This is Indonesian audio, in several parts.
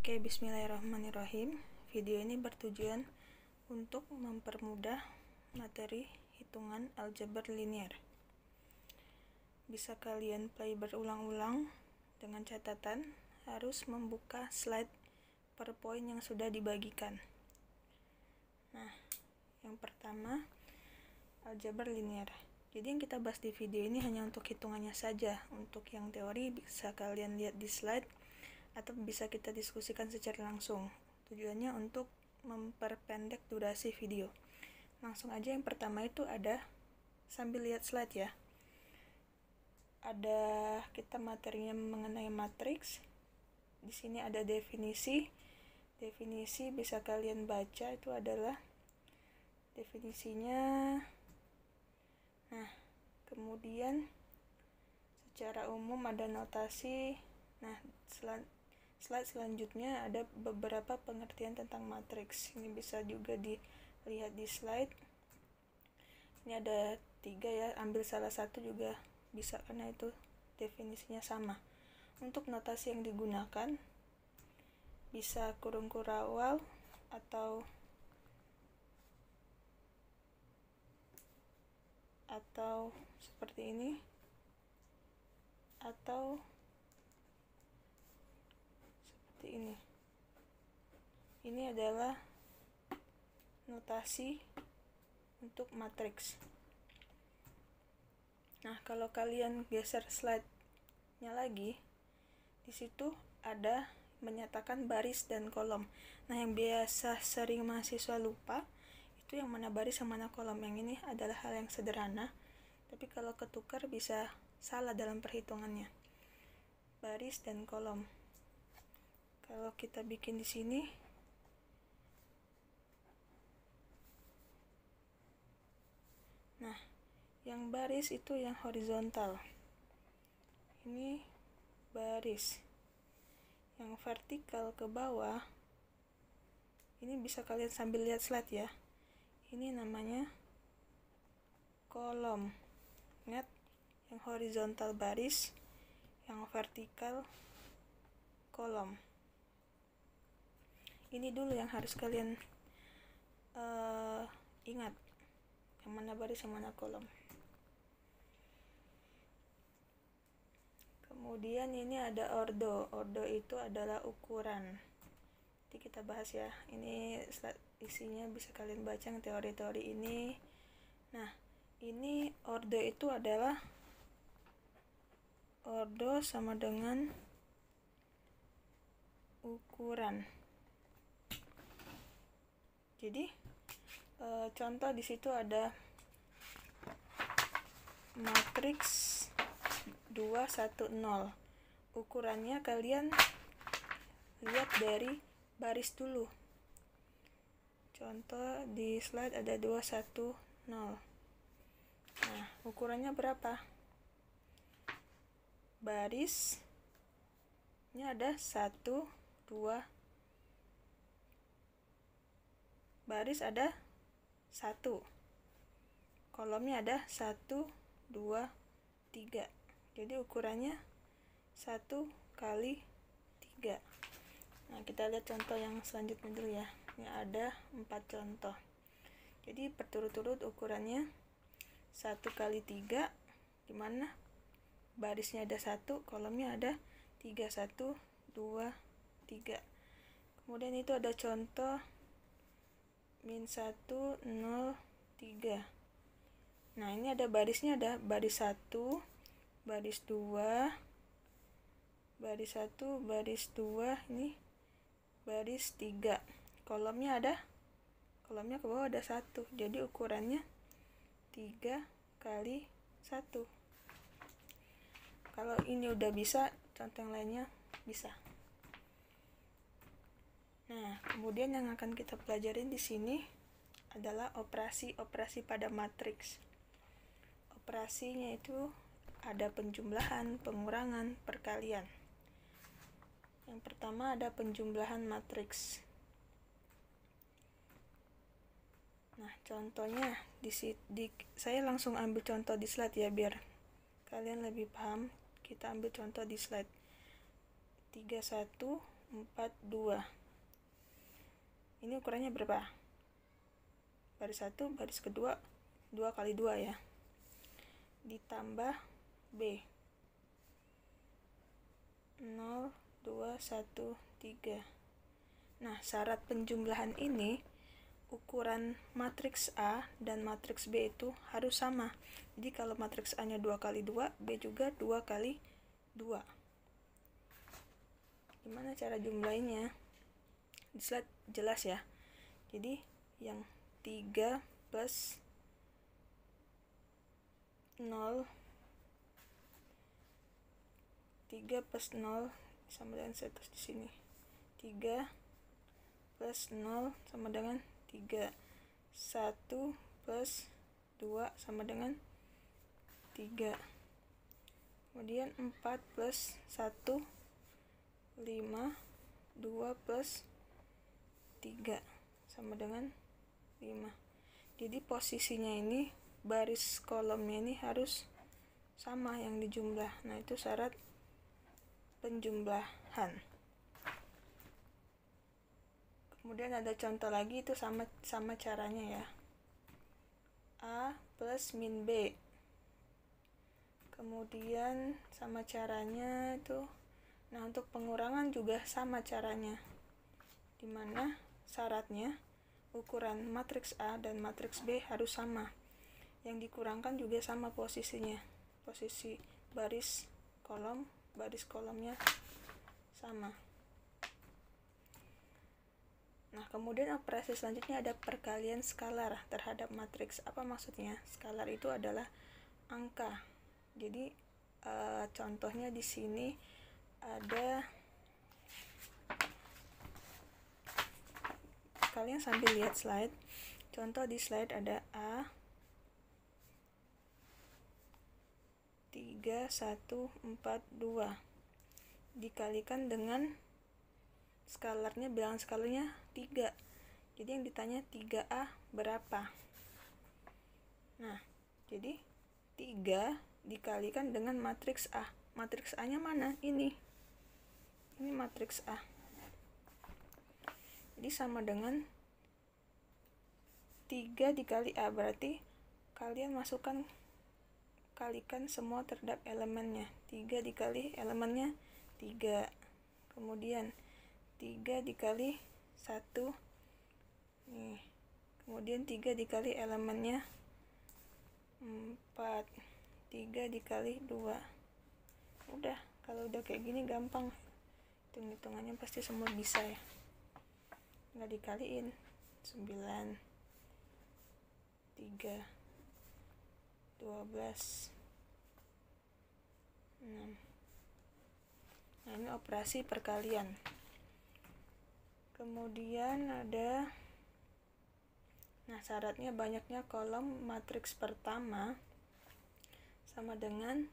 Oke, bismillahirrahmanirrahim. Video ini bertujuan untuk mempermudah materi hitungan aljabar linear. Bisa kalian play berulang-ulang dengan catatan harus membuka slide PowerPoint yang sudah dibagikan. Nah, yang pertama, aljabar linear. Jadi yang kita bahas di video ini hanya untuk hitungannya saja. Untuk yang teori bisa kalian lihat di slide atau bisa kita diskusikan secara langsung. Tujuannya untuk memperpendek durasi video. Langsung aja, yang pertama itu ada, sambil lihat slide ya, ada kita materinya mengenai matriks. Di sini ada definisi bisa kalian baca, itu adalah definisinya. Nah, kemudian secara umum ada notasi. Nah, slide selanjutnya ada beberapa pengertian tentang matriks. Ini bisa juga dilihat di slide. Ini ada 3 ya, ambil salah satu juga bisa karena itu definisinya sama. Untuk notasi yang digunakan bisa kurung kurawal atau seperti ini, atau seperti ini. Ini adalah notasi untuk matriks. Nah, kalau kalian geser slide-nya lagi, di situ ada menyatakan baris dan kolom. Nah, yang biasa sering mahasiswa lupa itu yang mana baris yang mana kolom. Yang ini adalah hal yang sederhana, tapi kalau ketukar bisa salah dalam perhitungannya. Baris dan kolom. Kalau kita bikin di sini, nah, yang baris itu yang horizontal. Ini baris. Yang vertikal ke bawah, ini bisa kalian sambil lihat slide ya. Ini namanya kolom. Ingat, yang horizontal baris, yang vertikal kolom. Ini dulu yang harus kalian ingat, yang mana baris yang mana kolom. Kemudian ini ada ordo. Ordo itu adalah ukuran. Nanti kita bahas ya. Ini isinya bisa kalian baca yang teori-teori ini. Nah, ini ordo itu adalah ordo sama dengan ukuran. Jadi contoh di situ ada matriks 210. Ukurannya kalian lihat dari baris dulu. Contoh di slide ada 210. Nah, ukurannya berapa? Barisnya ada 1, 2. Baris ada 1. Kolomnya ada 1, 2, 3. Jadi ukurannya 1 kali 3. Nah, kita lihat contoh yang selanjutnya dulu ya. Ini ada 4 contoh. Jadi berturut-turut ukurannya 1 kali 3, dimana barisnya ada 1, kolomnya ada 3. 1, 2, 3. Kemudian itu ada contoh -1, 0, 3. Nah, ini ada barisnya, ada baris 1, baris 2, baris 1, baris 2, ini baris 3. Kolomnya ke bawah ada 1. Jadi ukurannya 3 kali 1. Kalau ini udah bisa, contoh yang lainnya bisa. Nah, kemudian yang akan kita pelajarin di sini adalah operasi pada matriks. Operasinya itu ada penjumlahan, pengurangan, perkalian. Yang pertama ada penjumlahan matriks. Nah, contohnya saya langsung ambil contoh di slide ya biar kalian lebih paham. Kita ambil contoh di slide 31 4, 2. Ini ukurannya berapa? Baris 1, baris kedua 2 kali 2 ya. Ditambah B. 0, 2, 1, 3. Nah, syarat penjumlahan ini ukuran matriks A dan matriks B itu harus sama. Jadi kalau matriks A-nya 2 kali 2, B juga 2 kali 2. Gimana cara jumlahinnya? Di slide jelas ya. Jadi yang 3 plus 0 sama dengan saya tulis di sini. 3 plus 0 sama dengan 3. 1 plus 2 sama dengan 3. Kemudian 4 plus 1 5. 2 plus 3 sama dengan 5. Jadi posisinya ini, baris kolomnya ini harus sama yang dijumlah. Nah, itu syarat penjumlahan. Kemudian ada contoh lagi, itu sama caranya ya. A plus min B. Kemudian sama caranya itu. Nah, untuk pengurangan juga sama caranya. Dimana syaratnya ukuran matriks A dan matriks B harus sama. Yang dikurangkan juga sama posisinya. Posisi baris kolomnya sama. Nah, kemudian operasi selanjutnya ada perkalian skalar terhadap matriks. Apa maksudnya? Skalar itu adalah angka. Jadi contohnya di sini ada, kalian sambil lihat slide. Contoh di slide ada A 3, 1, 4, 2 dikalikan dengan skalarnya, bilangan skalarnya 3. Jadi yang ditanya 3A berapa? Nah, jadi 3 dikalikan dengan matriks A. Matriks A-nya mana? Ini matriks A. Jadi sama dengan 3 dikali A, berarti kalian kalikan semua terhadap elemennya. 3 dikali elemennya 3. Kemudian 3 dikali 1 nih. Kemudian 3 dikali elemennya 4. 3 dikali 2. Udah, kalau udah kayak gini gampang. Hitung-hitungannya pasti semua bisa ya. Nggak dikaliin 9, 3, 12, 6. Nah, ini operasi perkalian. Kemudian ada, nah syaratnya banyaknya kolom matriks pertama sama dengan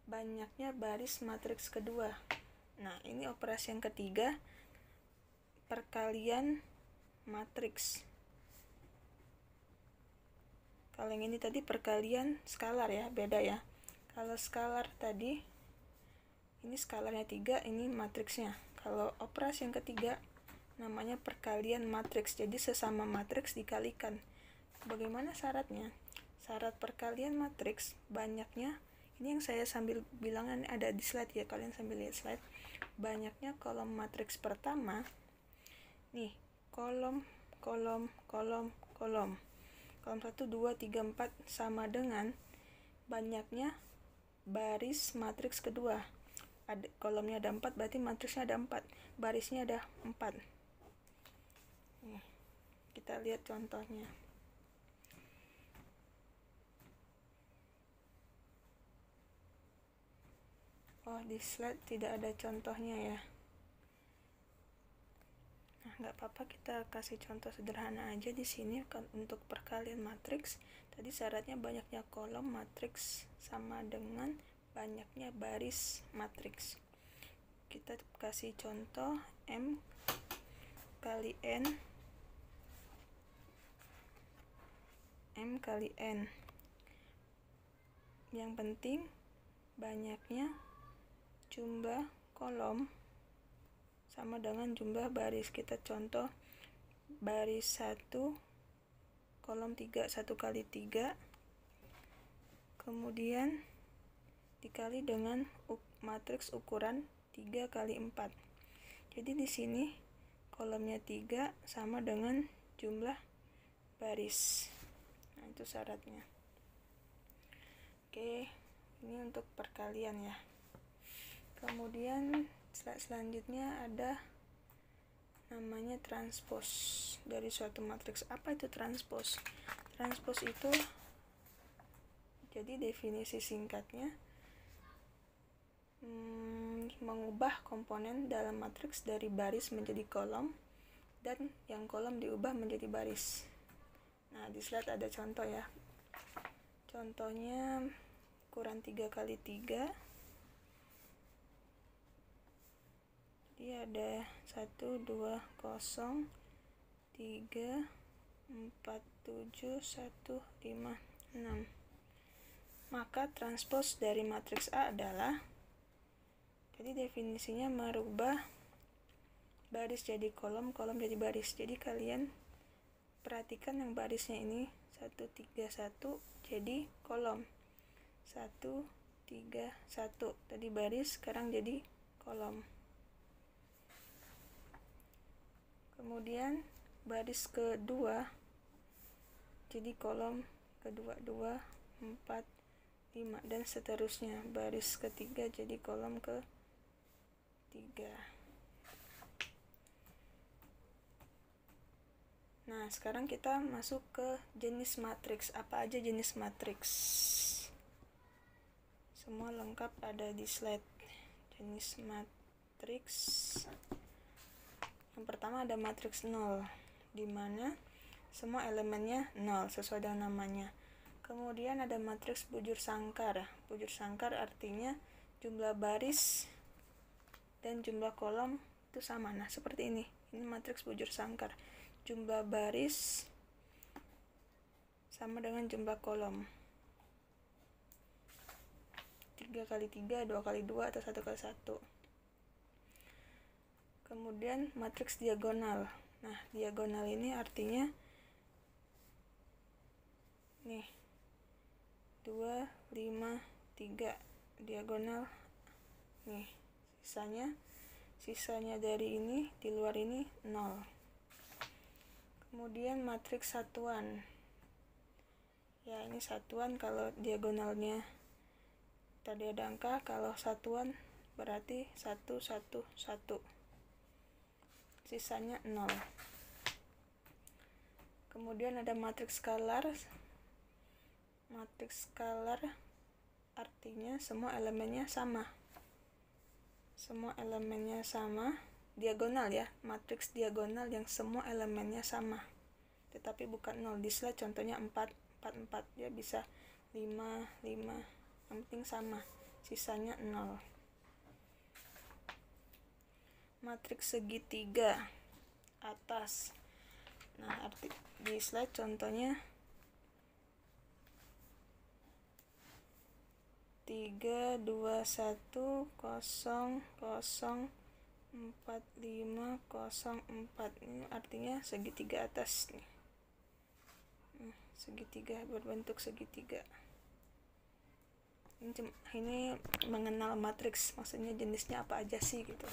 banyaknya baris matriks kedua. Nah, ini operasi yang ketiga, perkalian matriks. Kalau yang ini tadi perkalian skalar ya, beda ya. Kalau skalar tadi, ini skalarnya 3, ini matriksnya. Kalau operasi yang ketiga namanya perkalian matriks. Jadi sesama matriks dikalikan. Bagaimana syaratnya? Syarat perkalian matriks banyaknya, ini yang saya sambil bilangan ada di slide ya, kalian sambil lihat slide. Banyaknya kolom matriks pertama. Nih, kolom 1, 2, 3, 4 sama dengan banyaknya baris matriks kedua. Kolomnya ada 4, berarti matriksnya ada 4, barisnya ada 4. Nih, kita lihat contohnya. Oh, di slide tidak ada contohnya ya. Nah, nggak apa-apa, kita kasih contoh sederhana aja di sini. Untuk perkalian matriks tadi syaratnya banyaknya kolom matriks sama dengan banyaknya baris matriks. Kita kasih contoh M kali N, M kali N. Yang penting banyaknya jumlah kolom sama dengan jumlah baris. Kita contoh baris 1 kolom 3, 1 kali 3, kemudian dikali dengan matriks ukuran 3 kali 4. Jadi di sini kolomnya 3 sama dengan jumlah baris. Nah, itu syaratnya. Oke, ini untuk perkalian ya. Kemudian slide selanjutnya ada namanya transpos dari suatu matriks. Apa itu transpos? Transpos itu jadi definisi singkatnya mengubah komponen dalam matriks dari baris menjadi kolom dan yang kolom diubah menjadi baris. Nah, di slide ada contoh ya. Contohnya ukuran 3 kali 3. Jadi ada 1, 2, 0, 3, 4, 7, 1, 5, 6. Maka transpos dari matriks A adalah, jadi definisinya merubah baris jadi kolom, kolom jadi baris. Jadi kalian perhatikan yang barisnya ini 1, 3, 1 jadi kolom. 1, 3, 1 tadi baris, sekarang jadi kolom. Kemudian baris kedua jadi kolom kedua, 2, 4, 5 dan seterusnya. Baris ketiga jadi kolom ke 3. Nah, sekarang kita masuk ke jenis matriks. Apa aja jenis matriks? Semua lengkap ada di slide. Jenis matriks. Yang pertama ada matriks 0, di mana semua elemennya 0 sesuai dengan namanya. Kemudian ada matriks bujur sangkar. Bujur sangkar artinya jumlah baris dan jumlah kolom itu sama. Nah, seperti ini. Ini matriks bujur sangkar. Jumlah baris sama dengan jumlah kolom. 3 kali 3, 2 kali 2, atau 1 kali 1. Kemudian matriks diagonal. Nah, diagonal ini artinya nih 2, 5, 3 diagonal nih, sisanya dari ini di luar ini 0. Kemudian matriks satuan. Ya, ini satuan kalau diagonalnya tadi ada angka, kalau satuan berarti 1, 1, 1. Sisanya 0. Kemudian ada matriks skalar. Matriks skalar artinya semua elemennya sama. Semua elemennya sama, diagonal ya. Matriks diagonal yang semua elemennya sama, tetapi bukan 0. Di slide contohnya 4, 4, 4. Ya bisa 5, 5. Yang penting sama. Sisanya 0. Matriks segitiga atas. Nah, di slide contohnya 3, 2, 1, 0, 0, 4, 5, 0, 4. Ini artinya segitiga atas nih. Segitiga, berbentuk segitiga. Ini mengenal matriks, maksudnya jenisnya apa aja sih gitu.